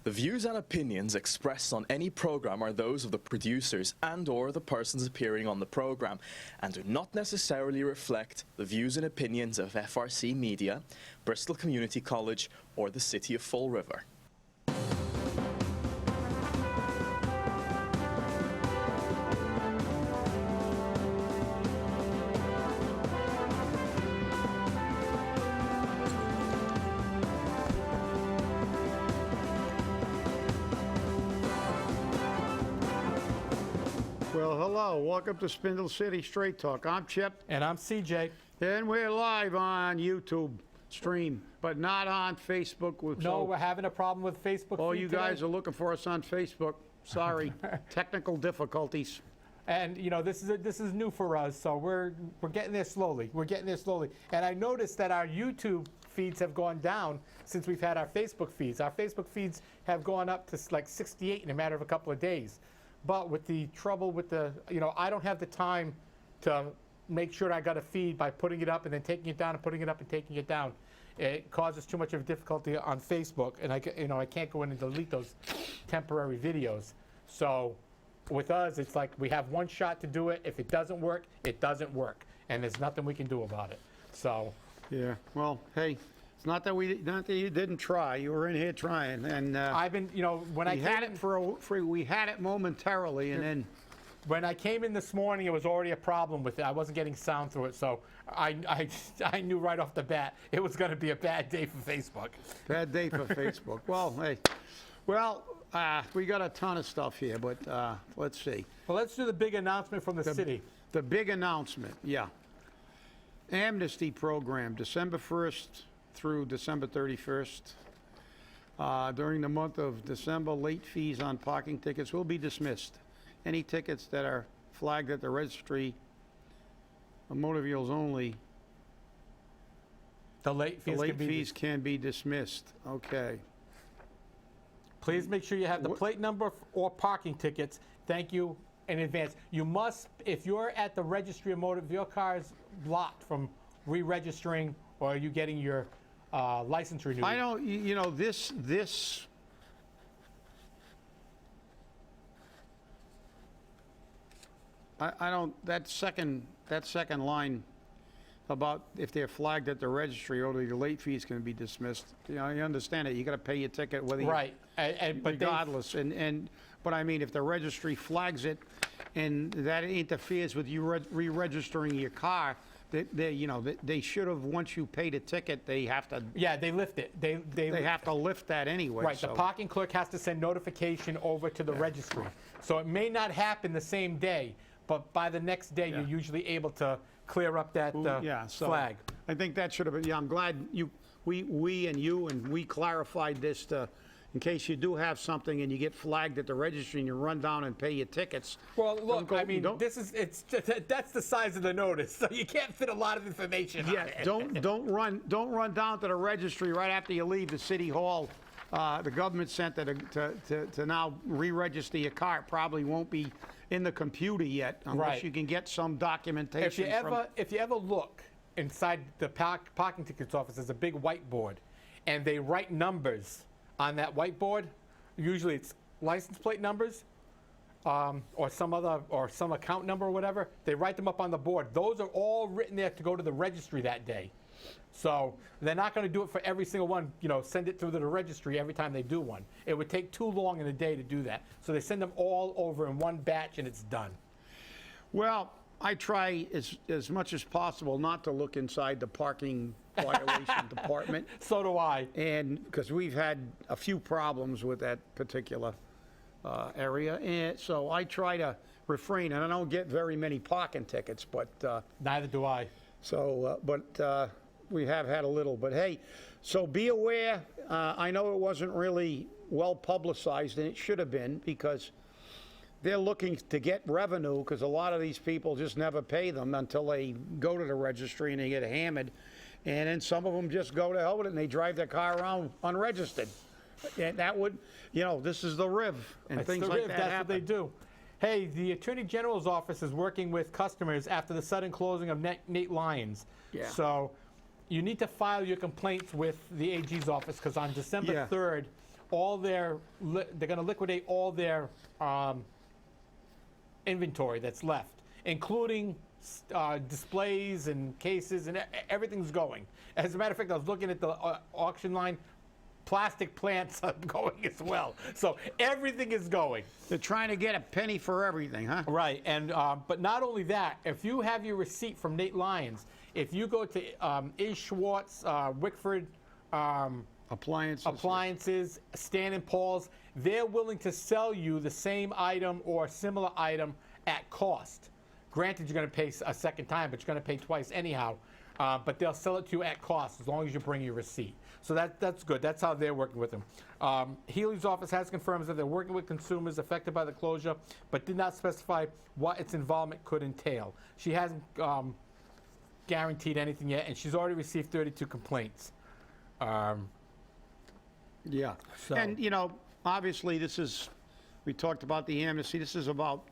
The views and opinions expressed on any program are those of the producers and/or the persons appearing on the program and do not necessarily reflect the views and opinions of FRC Media, Bristol Community College, or the City of Fall River. Well, hello. Welcome to Spindle City Straight Talk. I'm Chip. And I'm CJ. And we're live on YouTube stream, but not on Facebook. No, we're having a problem with Facebook. Oh, you guys are looking for us on Facebook. Sorry. Technical difficulties. And, you know, this is new for us, so we're getting there slowly. We're getting there slowly. And I noticed that our YouTube feeds have gone down since we've had our Facebook feeds. Our Facebook feeds have gone up to like 68 in a matter of a couple of days. But with the trouble with the, I don't have the time to make sure I got a feed by putting it up and then taking it down and putting it up and taking it down. It causes too much of a difficulty on Facebook, and I can't go in and delete those temporary videos. So with us, it's like we have one shot to do it. If it doesn't work, it doesn't work, and there's nothing we can do about it. So yeah, well, hey. It's not that you didn't try. You were in here trying, and I've been, when I had it we had it momentarily, and then when I came in this morning, it was already a problem with it. I wasn't getting sound through it, so I knew right off the bat it was going to be a bad day for Facebook. Bad day for Facebook. Well, hey, we got a ton of stuff here, but let's see. Well, let's do the big announcement from the city. The big announcement, yeah. Amnesty program, December 1st. Through December 31st. During the month of December, late fees on parking tickets will be dismissed. Any tickets that are flagged at the registry of motor vehicles only, the late fees can be dismissed. Okay. Please make sure you have the plate number or parking tickets. Thank you in advance. You must, if you're at the registry of motor vehicle cars, blocked from re-registering or are you getting your license renewed. I don't, this, I don't, that second line about if they're flagged at the registry, or the late fees can be dismissed. You understand it. You got to pay your ticket whether right, but regardless. But I mean, if the registry flags it, and that interferes with you re-registering your car. They should have, once you pay the ticket, they have to. Yeah, they lift it. They have to lift that anyway. Right, so. The parking clerk has to send notification over to the registry. So it may not happen the same day, but by the next day, you're usually able to clear up that flag. I think that should have been, I'm glad we clarified this in case you do have something and you get flagged at the registry and you run down and pay your tickets. Well, look, that's the size of the notice, so you can't fit a lot of information on it. don't run down to the registry right after you leave the city hall, the government center to now re-register your car. It probably won't be in the computer yet unless you can get some documentation. If you ever look inside the parking tickets office, there's a big whiteboard, and they write numbers on that whiteboard. Usually it's license plate numbers or some account number or whatever. They write them up on the board. Those are all written there to go to the registry that day. So they're not going to do it for every single one, send it through to the registry every time they do one. It would take too long in a day to do that. So they send them all over in one batch and it's done. Well, I try as much as possible not to look inside the parking violation department. So do I. And because we've had a few problems with that particular area, and so I try to refrain. And I don't get very many parking tickets, but neither do I. So, we have had a little. But hey, so be aware. I know it wasn't really well publicized, and it should have been because they're looking to get revenue because a lot of these people just never pay them until they go to the registry and they get hammered. And then some of them just go to hell with it and they drive their car around unregistered. And that would, this is the RIV and things like that. That's what they do. Hey, the Attorney General's office is working with customers after the sudden closing of Nate Lyons. Yeah. So you need to file your complaints with the AG's office because on December 3rd, all their, they're going to liquidate all their inventory that's left, including displays and cases, and everything's going. As a matter of fact, I was looking at the auction line. Plastic plants are going as well. So everything is going. They're trying to get a penny for everything, huh? Right, and but not only that, if you have your receipt from Nate Lyons, if you go to E. Schwartz, Wickford, Appliances, Stan and Paul's, they're willing to sell you the same item or similar item at cost. Granted, you're going to pay a second time, but you're going to pay twice anyhow. But they'll sell it to you at cost as long as you bring your receipt. So that's good. That's how they're working with them. Healy's office has confirmed that they're working with consumers affected by the closure, but did not specify what its involvement could entail. She hasn't guaranteed anything yet, and she's already received 32 complaints. Yeah. So- And, you know, obviously we talked about the amnesty. This is about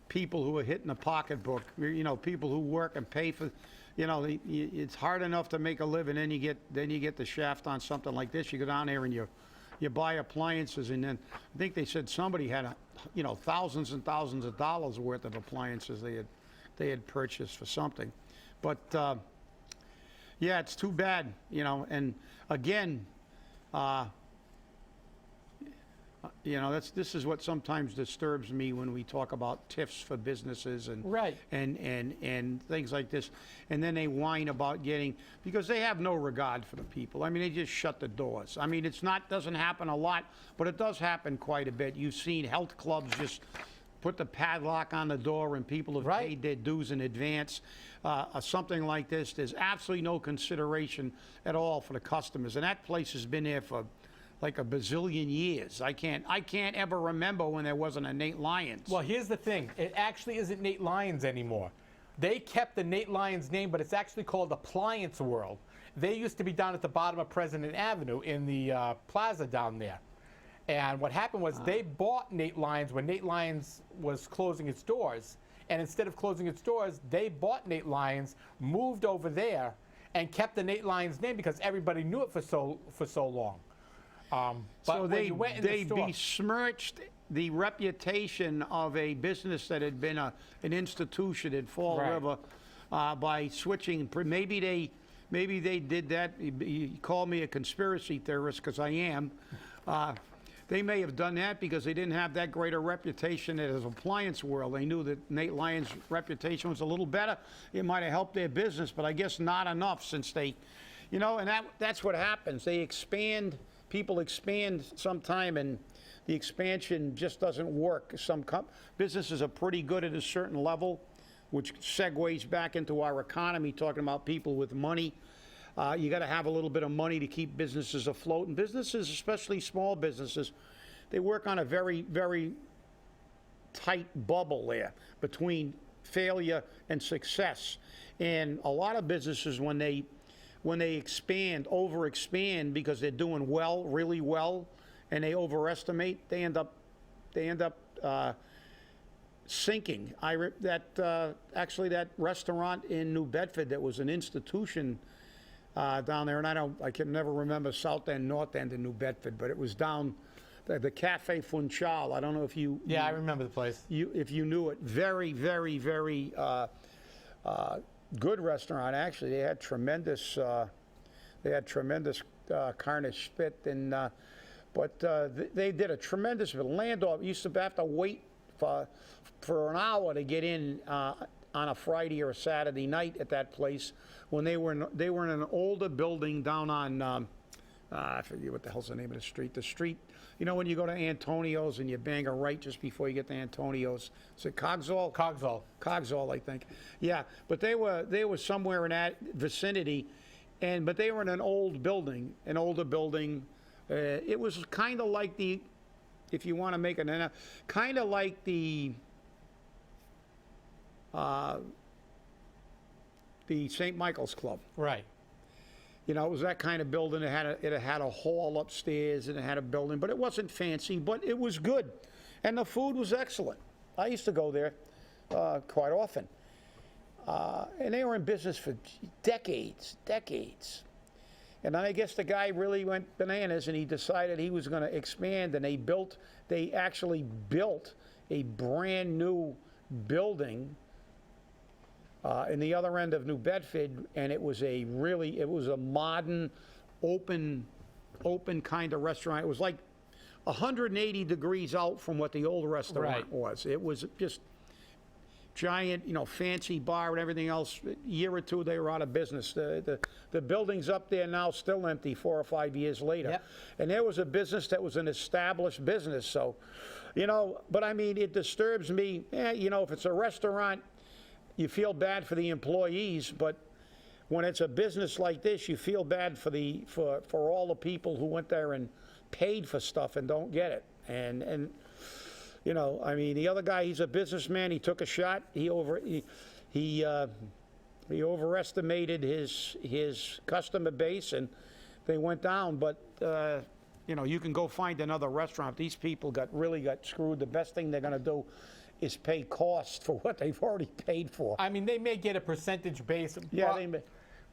people who are hitting the pocketbook, you know, people who work and pay for, you know, it's hard enough to make a living, then you get the shaft on something like this. You go down there and you buy appliances, and then I think they said somebody had, you know, thousands and thousands of dollars worth of appliances they had purchased for something. But, yeah, it's too bad, you know, and again, you know, this is what sometimes disturbs me when we talk about TIFs for businesses and Right. and things like this, and then they whine about because they have no regard for the people. I mean, they just shut the doors. I mean, doesn't happen a lot, but it does happen quite a bit. You've seen health clubs just put the padlock on the door, and people have Right. paid their dues in advance. Something like this, there's absolutely no consideration at all for the customers, and that place has been there for like a bazillion years. I can't ever remember when there wasn't a Nate Lyons. Well, here's the thing. It actually isn't Nate Lyons anymore. They kept the Nate Lyons name, but it's actually called Appliance World. They used to be down at the bottom of President Avenue in the plaza down there. And what happened was they bought Nate Lyons when Nate Lyons was closing its doors. And instead of closing its doors, they bought Nate Lyons, moved over there, and kept the Nate Lyons name because everybody knew it for so long. But so when they you went in the store, besmirched the reputation of a business that had been an institution in Fall Right. River by switching. Maybe they did that. You call me a conspiracy theorist because I am. They may have done that because they didn't have that great a reputation as Appliance World. They knew that Nate Lyons' reputation was a little better. It might have helped their business, but I guess not enough since they, you know, and that's what happens. They expand. People expand sometime, and the expansion just doesn't work. Some businesses are pretty good at a certain level, which segues back into our economy, talking about people with money. You got to have a little bit of money to keep businesses afloat. And businesses, especially small businesses, they work on a very, very tight bubble there between failure and success. And a lot of businesses, when they expand, overexpand because they're doing well, really well, and they overestimate, they end up sinking. Actually that restaurant in New Bedford that was an institution down there, and I can never remember South End, North End in New Bedford, but it was down the Cafe Funchal. I don't know if you. yeah, I remember the place. If you knew it. Very, very, very good restaurant, actually. They had tremendous carne spit, and but they did a tremendous Landau used to have to wait for an hour to get in on a Friday or a Saturday night at that place when they were in an older building down on I forget what the hell's the name of the street. The street, you know, when you go to Antonio's and you bang a right just before you get to Antonio's. Is it Cogsall? Cogsall, I think. Yeah, but they were somewhere in that vicinity, but they were in an older building. It was kind of like if you want to make it, kind of like the St. Michael's Club. Right. You know, it was that kind of building. It had a hall upstairs, and it had a building, but it wasn't fancy, but it was good. And the food was excellent. I used to go there quite often. And they were in business for decades. And then I guess the guy really went bananas, and he decided he was going to expand, and they actually built a brand new building in the other end of New Bedford, and it was a modern, open kind of restaurant. It was like 180 degrees out from what the old restaurant was. It was just giant, fancy bar and everything else. A year or two, they were out of business. The building's up there now, still empty 4 or 5 years later. Yep. And there was a business that was an established business. So, but I mean, it disturbs me. If it's a restaurant, you feel bad for the employees, but when it's a business like this, you feel bad for all the people who went there and paid for stuff and don't get it. And I mean, the other guy, he's a businessman. He took a shot. He overestimated his customer base, and they went down. But you can go find another restaurant. These people really got screwed. The best thing they're going to do is pay cost for what they've already paid for. I mean, they may get a percentage base. Yeah, they may.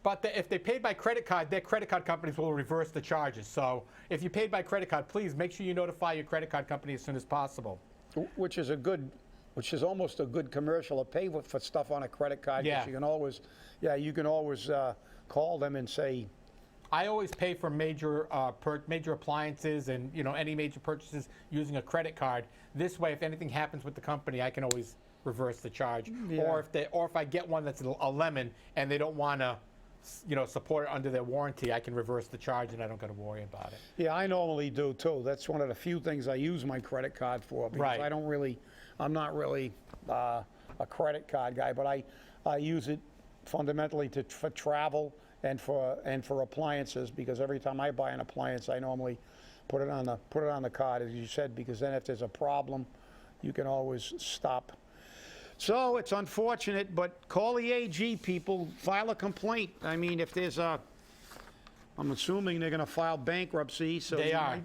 But if they paid by credit card, their credit card companies will reverse the charges. So if you paid by credit card, please make sure you notify your credit card company as soon as possible. Which is almost a good commercial to pay for stuff on a credit card. Yeah. You can always call them and say. I always pay for major appliances and any major purchases using a credit card. This way, if anything happens with the company, I can always reverse the charge. Yeah. Or if I get one that's a lemon and they don't want to support it under their warranty, I can reverse the charge and I don't got to worry about it. Yeah, I normally do too. That's one of the few things I use my credit card for, because I'm not really a credit card guy, but I use it fundamentally for travel and for appliances, because every time I buy an appliance, I normally put it on the card, as you said, because then if there's a problem, you can always stop. So it's unfortunate, but call the AG, people, file a complaint. I mean, if there's I'm assuming they're going to file bankruptcy, so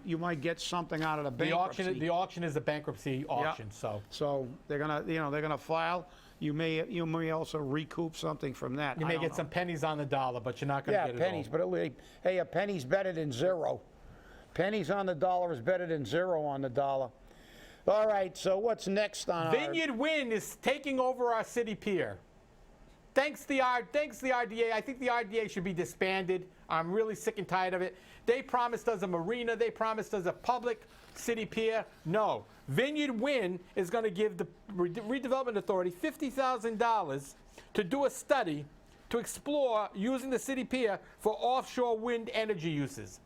you might get something out of the bankruptcy. The auction is a bankruptcy auction, so they're gonna file. You may also recoup something from that. You may get some pennies on the dollar, but you're not going to get it all. Yeah, pennies, but hey, a penny's better than zero. Pennies on the dollar is better than zero on the dollar. All right, so what's next on Vineyard Wind is taking over our city pier. Thanks the RDA. I think the RDA should be disbanded. I'm really sick and tired of it. They promised us a marina. They promised us a public city pier. No. Vineyard Wind is going to give the Redevelopment Authority $50,000 to do a study to explore using the city pier for offshore wind energy uses.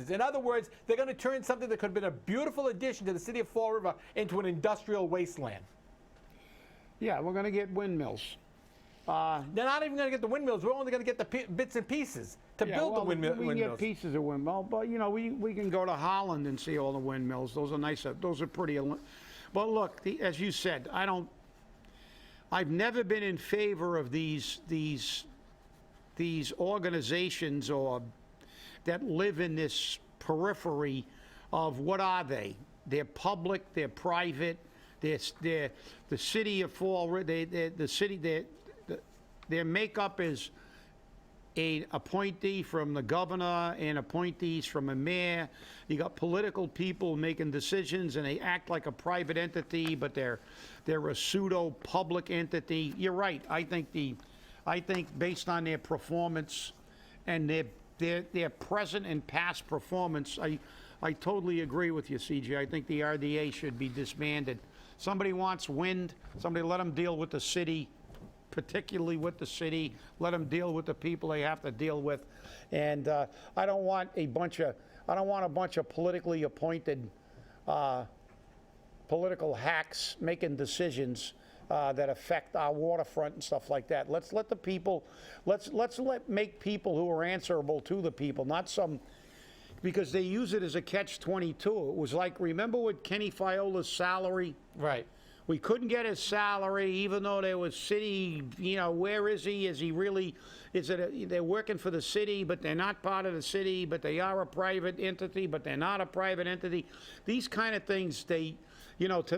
In other words, they're going to turn something that could have been a beautiful addition to the city of Fall River into an industrial wasteland. Yeah, we're going to get windmills. They're not even going to get the windmills. We're only going to get the bits and pieces to build the windmills. We can get pieces of windmill, but we can go to Holland and see all the windmills. Those are nice. Those are pretty. But look, as you said, I've never been in favor of these organizations that live in this periphery of what are they? They're public. They're private. They're the city of Fall River. Their makeup is an appointee from the governor and appointees from a mayor. You got political people making decisions, and they act like a private entity, but they're a pseudo public entity. You're right. I think based on their performance and their present and past performance, I totally agree with you, CJ. I think the RDA should be disbanded. Somebody wants wind. Somebody let them deal with the city, particularly with the city. Let them deal with the people they have to deal with. And I don't want a bunch of politically appointed political hacks making decisions that affect our waterfront and stuff like that. Let's let people make people who are answerable to the people, not some, because they use it as a catch-22. It was like, remember with Kenny Fiola's salary? Right. We couldn't get his salary, even though there was city, where is he? Is he really, they're working for the city, but they're not part of the city, but they are a private entity, but they're not a private entity. These kind of things, to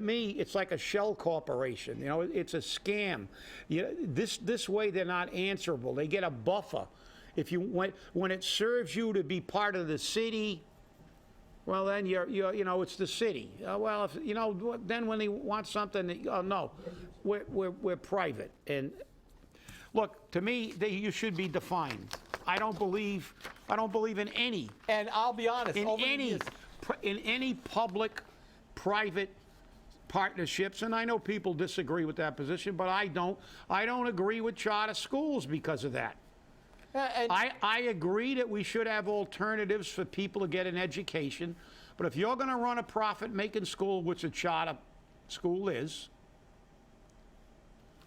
me, it's like a shell corporation. It's a scam. This way they're not answerable. They get a buffer. If you when it serves you to be part of the city, well, then you know, it's the city. Well, if, you know, then when they want something, oh no, we're private. And look, to me, you should be defined. I don't believe in any. And I'll be honest, In over the any years, in any public-private partnerships, and I know people disagree with that position, but I don't agree with charter schools because of that. and I agree that we should have alternatives for people to get an education, but if you're going to run a profit-making school, which a charter school is,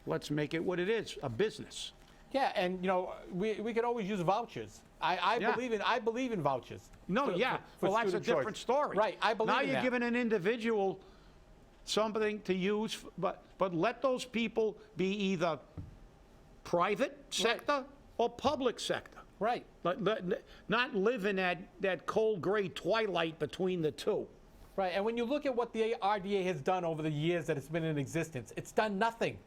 let's make it what it is, a business. yeah, and you know, we could always use vouchers. I Yeah. believe in vouchers. No, for- yeah, for well, that's a student choice. different story. Right, I believe now in you're that. giving an individual something to use, but let those people be either private sector or public sector. Right. Not live in that cold gray twilight between the two. Right, and when you look at what the RDA has done over the years that it's been in existence, it's done nothing.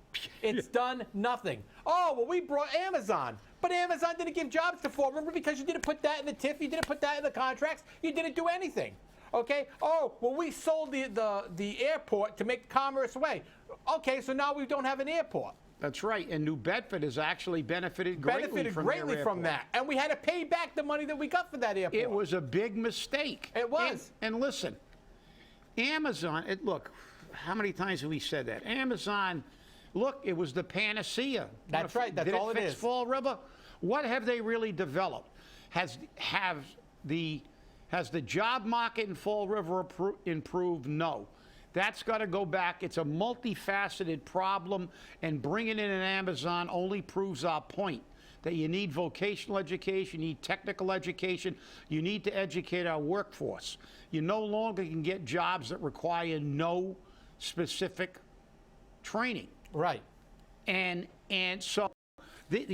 It's done nothing. Oh, well, we brought Amazon, but Amazon didn't give jobs to Fall River because you didn't put that in the TIF, you didn't put that in the contracts, you didn't do anything. Okay? Oh, well, we sold the airport to make Commerce Way. Okay, so now we don't have an airport. That's right, and New Bedford has actually benefited greatly from their airport. that, and we had to pay back the money that we got for that airport. It was a big mistake. It was. And listen, Amazon, look, how many times have we said that? Amazon, look, it was the panacea. That's right, that's all it Did it fix is. Fall River? What have they really developed? Has the job market in Fall River improved? No. That's got to go back. It's a multifaceted problem, and bringing in an Amazon only proves our point, that you need vocational education, you need technical education, you need to educate our workforce. You no longer can get jobs that require no specific training. Right. And so, the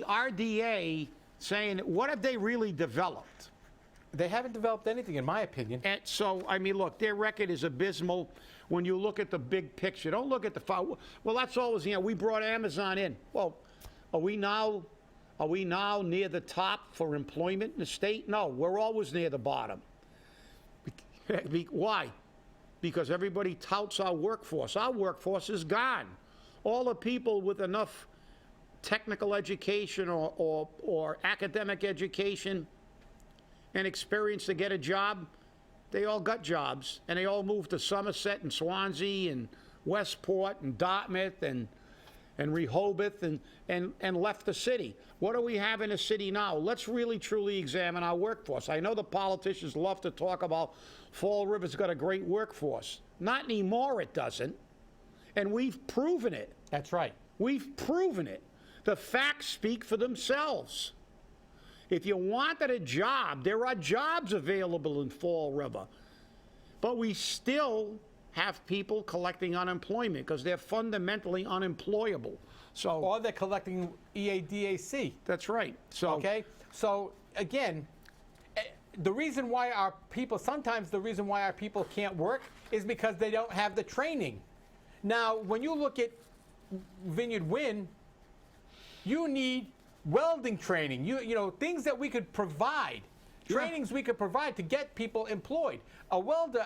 RDA saying, what have they really developed? They haven't developed anything, in my opinion. And so, I mean, look, their record is abysmal when you look at the big picture. Don't look at the far. Well, that's always, we brought Amazon in. Well, are we now near the top for employment in the state? No, we're always near the bottom. Why? Because everybody touts our workforce. Our workforce is gone. All the people with enough technical education or academic education and experience to get a job, they all got jobs, and they all moved to Somerset and Swansea and Westport and Dartmouth and Rehoboth and left the city. What do we have in the city now? Let's really truly examine our workforce. I know the politicians love to talk about Fall River's got a great workforce. Not anymore, it doesn't. And we've proven it. That's right. We've proven it. The facts speak for themselves. If you wanted a job, there are jobs available in Fall River. But we still have people collecting unemployment because they're fundamentally unemployable. So, Or they're collecting EADAC. that's right. So, Okay? So, again, the reason why our people can't work is because they don't have the training. Now, when you look at Vineyard Wind, you need welding training, you know, things that we could provide, trainings we could provide to get people employed. A welder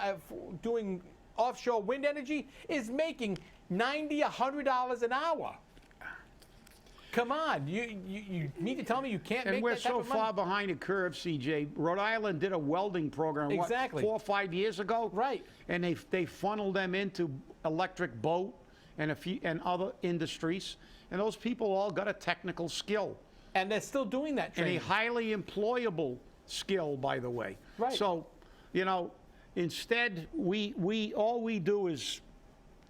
doing offshore wind energy is making $90, $100 an hour. Come on, you need to tell me you can't and make we're that type so of money? far behind the curve, CJ. Rhode Island did a welding program, Exactly. 4 or 5 years ago? Right. And they funneled them into electric boat and other industries. And those people all got a technical skill. And they're still doing that And training. a highly employable skill, by the way. Right. So, instead, all we do is,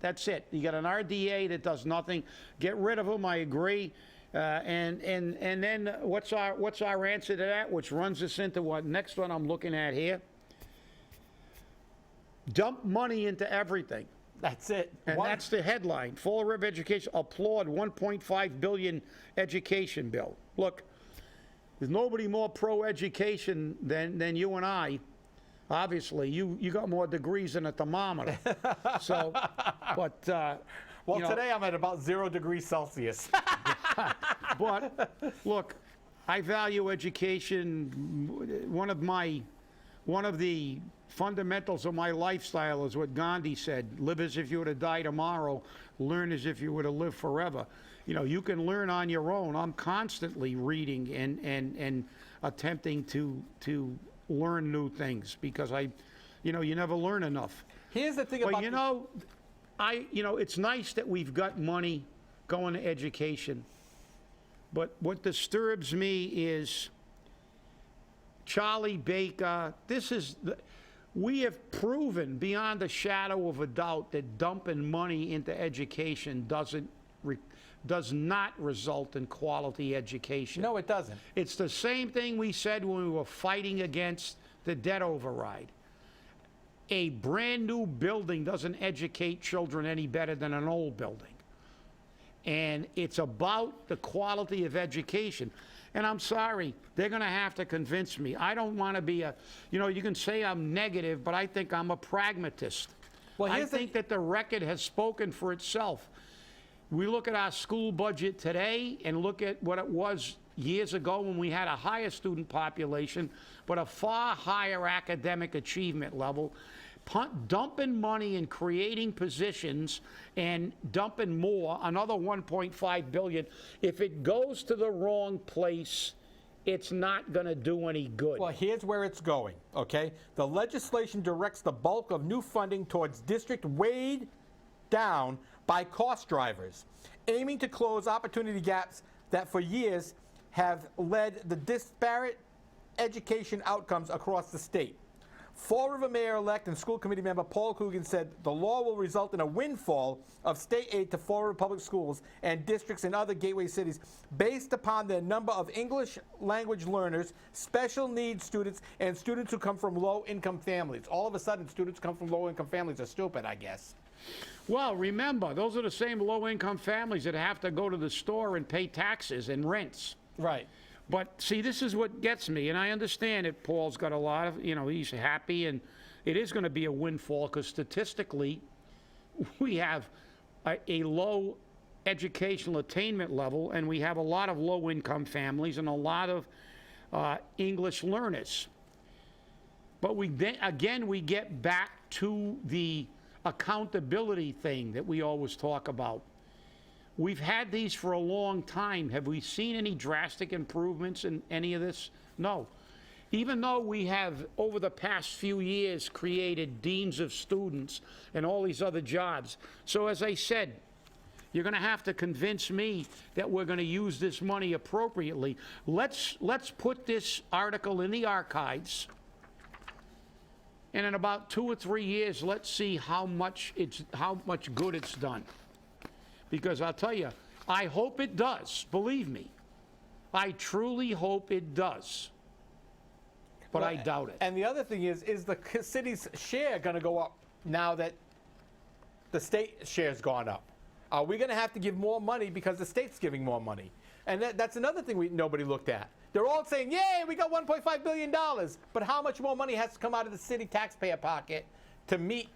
that's it. You got an RDA that does nothing. Get rid of them, I agree. And then what's our answer to that, which runs us into what next one I'm looking at here? Dump money into everything. That's it. And that's the headline. Fall River Education applaud $1.5 billion education bill. Look, there's nobody more pro-education than you and I. Obviously, you got more degrees than a thermometer. So, but Well, today I'm at about 0 degrees Celsius. but look, I value education. One of the fundamentals of my lifestyle is what Gandhi said: live as if you were to die tomorrow, learn as if you were to live forever. You know, you can learn on your own. I'm constantly reading and attempting to learn new things because you never learn enough. Here's the thing But about it's nice that we've got money going to education. But what disturbs me is Charlie Baker. We have proven beyond a shadow of a doubt that dumping money into education does not result in quality education. No, it doesn't. It's the same thing we said when we were fighting against the debt override. A brand new building doesn't educate children any better than an old building. And it's about the quality of education. And I'm sorry, they're going to have to convince me. I don't want to be you can say I'm negative, but I think I'm a pragmatist. Well, I think that the record has spoken for itself. We look at our school budget today and look at what it was years ago when we had a higher student population, but a far higher academic achievement level. Dumping money and creating positions and dumping more, another $1.5 billion. If it goes to the wrong place, it's not going to do any good. Well, here's where it's going, okay? The legislation directs the bulk of new funding towards district weighed down by cost drivers, aiming to close opportunity gaps that for years have led the disparate education outcomes across the state. Fall River Mayor-elect and school committee member Paul Coogan said the law will result in a windfall of state aid to Fall River public schools and districts in other gateway cities based upon the number of English language learners, special needs students, and students who come from low-income families. All of a sudden, students who come from low-income families are stupid, I guess. Well, remember, those are the same low-income families that have to go to the store and pay taxes and rents. Right. But see, this is what gets me, and I understand that Paul's got a lot of, he's happy, and it is going to be a windfall because statistically, we have a low educational attainment level, and we have a lot of low-income families and a lot of English learners. But we get back to the accountability thing that we always talk about. We've had these for a long time. Have we seen any drastic improvements in any of this? No. Even though we have, over the past few years, created deans of students and all these other jobs. So as I said, you're going to have to convince me that we're going to use this money appropriately. Let's put this article in the archives, and in about 2 or 3 years, let's see how much good it's done. Because I'll tell you, I hope it does. Believe me, I truly hope it does. But I doubt it. And the other thing is the city's share going to go up now that the state share's gone up? Are we going to have to give more money because the state's giving more money? And that's another thing nobody looked at. They're all saying, yay, we got $1.5 billion. But how much more money has to come out of the city taxpayer pocket to meet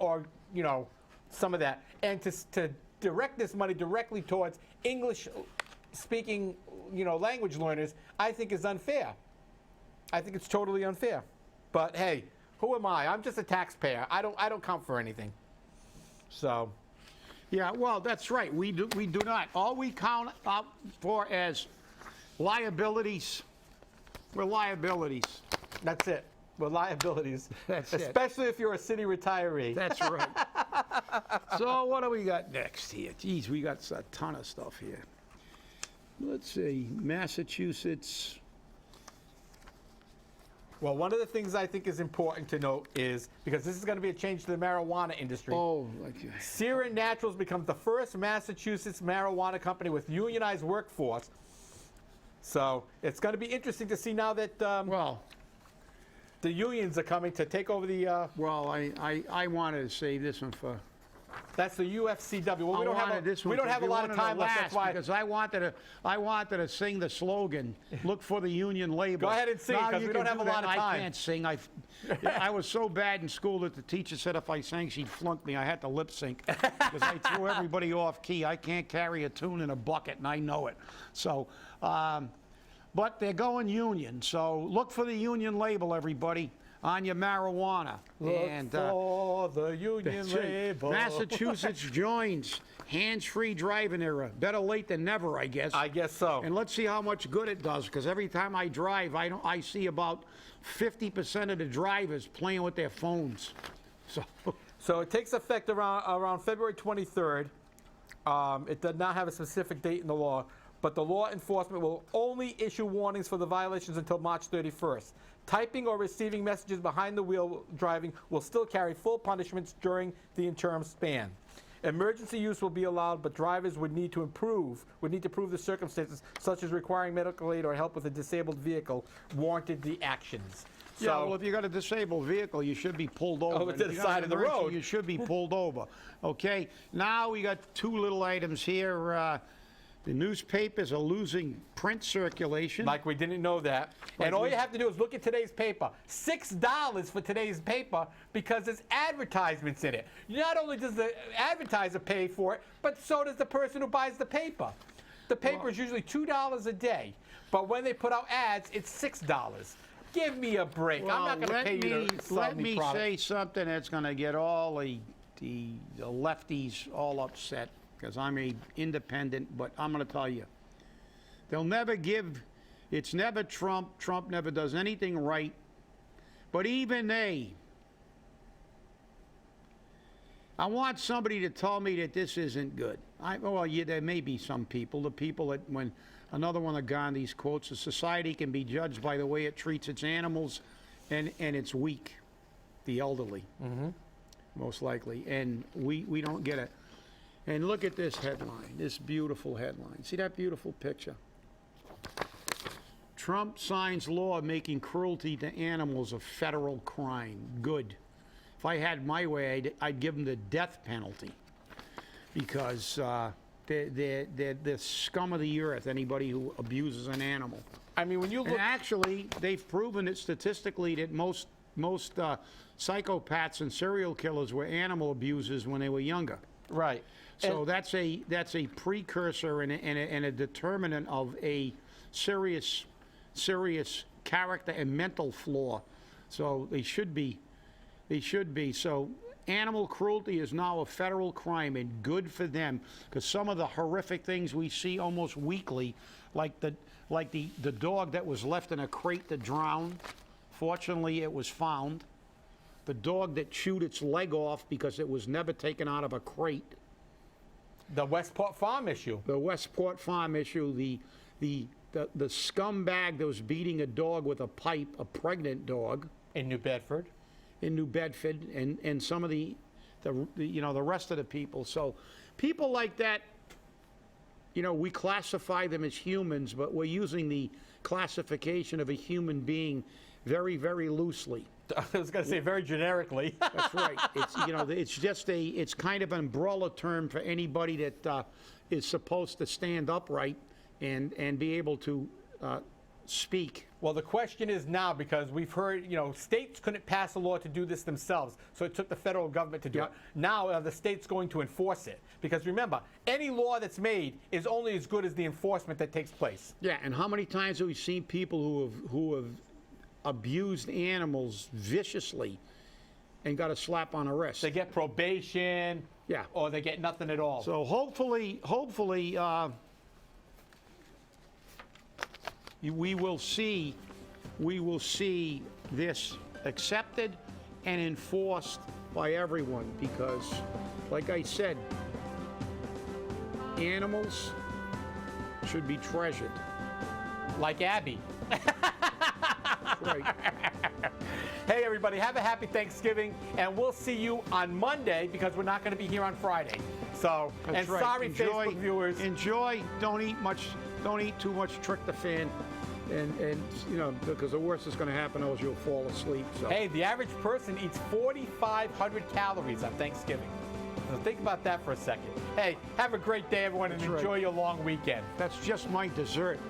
some of that? And to direct this money directly towards English-speaking, language learners, I think is unfair. I think it's totally unfair. But hey, who am I? I'm just a taxpayer. I don't count for anything. So, yeah, well, that's right. We do not. All we count up for as liabilities, we're liabilities. That's it. We're liabilities. That's Especially if you're a city retiree. That's right. So what do we got next here? Geez, we got a ton of stuff here. Let's see, Massachusetts. Well, one of the things I think is important to note is, because this is going to be a change to the marijuana industry, Sierra Naturals becomes the first Massachusetts marijuana company with unionized workforce. So it's going to be interesting to see now that the unions are coming to take over the... Well, I wanted to save this one for... That's the UFCW. Well, we don't have a lot of time left. That's why. Because I wanted to sing the slogan, look for the union labor. Go ahead and sing, because we don't have a lot of time. I can't sing. I was so bad in school that the teacher said if I sang, she'd flunk me. I had to lip sync because I threw everybody off key. I can't carry a tune in a bucket, and I know it. So, but but they're going union. So look for the union label, everybody, on your marijuana. Look for the union That's right. label. Massachusetts joins hands-free driving era. Better late than never, I guess. I guess so. And let's see how much good it does, because every time I drive, I see about 50% of the drivers playing with their phones. So it takes effect around February 23rd. It does not have a specific date in the law, but the law enforcement will only issue warnings for the violations until March 31st. Typing or receiving messages behind the wheel driving will still carry full punishments during the interim span. Emergency use will be allowed, but drivers would need to prove the circumstances, such as requiring medical aid or help with a disabled vehicle, warranted the actions. Yeah, well, if you got a disabled vehicle, you should be pulled over. Over to If the you got side an of the emergency, road. You should be pulled over. Okay, now we got two little items here. The newspapers are losing print circulation. Like we didn't know that. And all you have to do is look at today's paper. $6 for today's paper because there's advertisements in it. Not only does the advertiser pay for it, but so does the person who buys the paper. The paper is usually $2 a day, but when they put out ads, it's $6. Give me a break. Well, I'm not going to pay you to sell let me me product. say something that's going to get all the lefties all upset, because I'm a independent, but I'm going to tell you, they'll never give, it's never Trump. Trump never does anything right. But even I want somebody to tell me that this isn't good. Well, yeah, there may be some people. The people that, when another one of Gandhi's quotes, a society can be judged by the way it treats its animals and its weak, the elderly, most likely. And we don't get it. And look at this headline, this beautiful headline. See that beautiful picture? Trump signs law making cruelty to animals a federal crime. Good. If I had my way, I'd give them the death penalty, because they're the scum of the earth, anybody who abuses an animal. I mean, when you And look... actually, they've proven it statistically that most psychopaths and serial killers were animal abusers when they were younger. Right. So that's a precursor and a determinant of a serious character and mental flaw. So they should be. So animal cruelty is now a federal crime, and good for them, because some of the horrific things we see almost weekly, like the dog that was left in a crate to drown. Fortunately, it was found. The dog that chewed its leg off because it was never taken out of a crate. The Westport Farm issue. The Westport Farm issue, the scumbag that was beating a dog with a pipe, a pregnant dog. In New Bedford. And some of the rest of the people. So people like that, we classify them as humans, but we're using the classification of a human being very, very loosely. I was going to say very generically. That's right. It's kind of an umbrella term for anybody that is supposed to stand upright and be able to speak. Well, the question is now, because we've heard, states couldn't pass a law to do this themselves, so it took the federal government to do it. Now are the states going to enforce it? Because remember, any law that's made is only as good as the enforcement that takes place. Yeah, and how many times have we seen people who have abused animals viciously and got a slap on the wrist? They get probation, yeah, or they get nothing at all. So hopefully, we will see this accepted and enforced by everyone, because, like I said, animals should be treasured. Like Abby. Right. Hey, everybody, have a happy Thanksgiving, and we'll see you on Monday, because we're not going to be here on Friday. So, That's and right. sorry, Facebook viewers. Enjoy. Don't eat too much tryptophan, and because the worst that's going to happen is you'll fall asleep. So. Hey, the average person eats 4,500 calories on Thanksgiving. So think about that for a second. Hey, have a great day, everyone, and enjoy your long weekend. That's just my dessert.